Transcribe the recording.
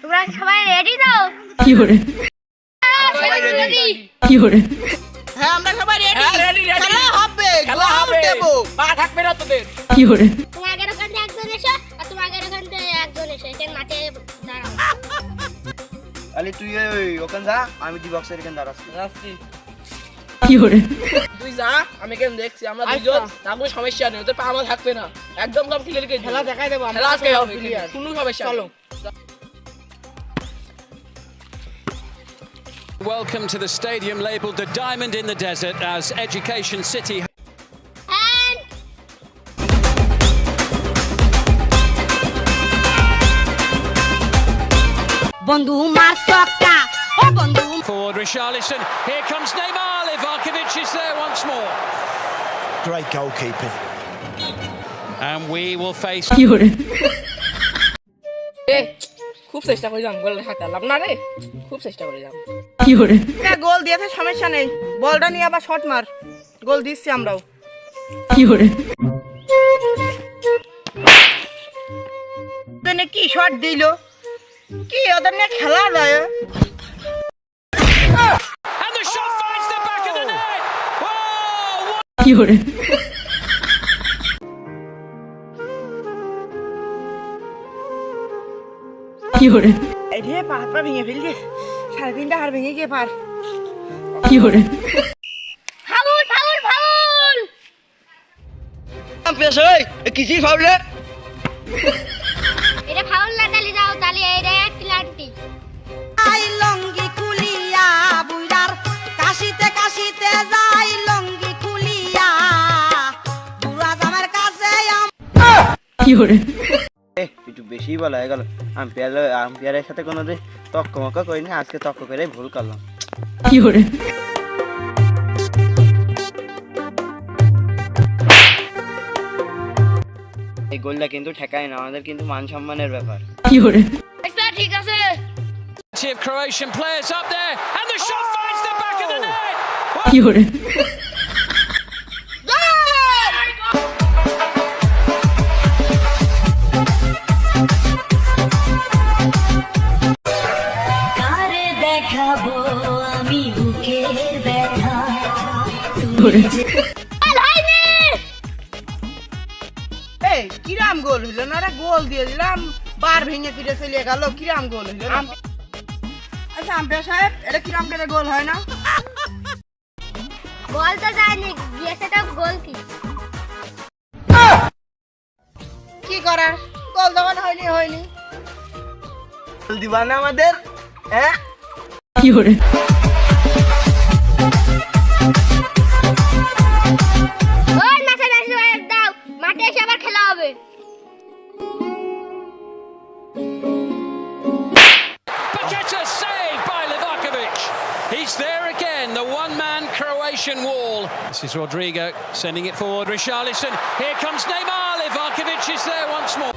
তোমরা সবাই রেডি দাও? কি করে কি করে হ্যাঁ আমরা সবাই রেডি রেডি খেলা হবে খেলা হবে দেবো পা থাকবে না তোদের। কি করে তোমার আগের ওখান থেকে একজন এসো আর তোমার আগের ওখান থেকে একজন এসো এখানে মাঠে দাঁড়াও। আলি তুই ওই ওখান যা, আমি দি বক্সের এখানে দাঁড়াচ্ছি। রাস্তি কি করে তুই যা, আমি কেন দেখছি আমরা দুজন থাকবো, সমস্যা নেই। তোর পা আমার থাকবে না, একদম সব ক্লিয়ার করে খেলা দেখাই দেবো খেলা আজকে হবে, কোনো সমস্যা চলো। Welcome to the stadium labelled the Diamond in the Desert as Education City. And বন্ধু মার সক্কা ও বন্ধু Forward Richarlison, here comes Neymar, Livakovic is there once more. Great goalkeeping. And we will face কি করে এ খুব চেষ্টা করিলাম গোল হাতালাম না রে, খুব চেষ্টা করিলাম। কি করে গোল দিয়েছে সমস্যা নেই, বলটা নিয়ে আবার শট মার, গোল দিচ্ছি আমরাও। কি করে ওদের কি শট দিল, কি ওদের নিয়ে খেলা যায়? and the shot finds the back of the net. Oh, কি করে কি করে এই রে পা হাত পা ভেঙে ফেলছে, 3.5টা হাড় ভেঙে গিয়ে পার। কি করে ফাউল ফাউল ফাউল। পেছ ওই কিসি ফাউলে এটা ফাউল না তালি যাও, তালি এটা ক্লান্তি। আই লঙ্গি খুলিয়া বুইড়ার কাশিতে কাশিতে যাই লঙ্গি খুলিয়া বুড়া জামার কাছে কি করে একটু বেশি বলা হয়ে গেল। আম্পায়ারের সাথে কোনোদিন তক্ক মক্ক করিনি, আজকে তক্ক করে ভুল করলাম। কি করে এই গোলটা কিন্তু ঠেকায় না, আমাদের কিন্তু মান সম্মানের ব্যাপার। কি করে আচ্ছা ঠিক আছে। plenty of Croatian players up there and the shot finds the back of the net. কি করে কারে দেখাবো আমি বুকের ব্যথা করে গোল হয়নি। এই কিরাম গোল হইলো না রে, গোল দিয়ে দিলাম বার ভেঙে ফিরে চলে গেল, কিরাম গোল হইলো না? আচ্ছা আম্পায়ার সাহেব, এটা কিরাম করে গোল হয় না? বল তো যায়নি, গিয়েছে তো গোল কি? কি করার, গোল দেওয়ানো হয়নি হয়নি। গোল দিবা না আমাদের, হ্যাঁ? কি করে ওই নাচানাচি বাদ দাও, মাঠে এসে আবার খেলা হবে। Paqueta saved by Livakovic. He's there again, the one-man Croatian wall. This is Rodrigo sending it forward. Richarlison, here comes Neymar. Livakovic is there once more.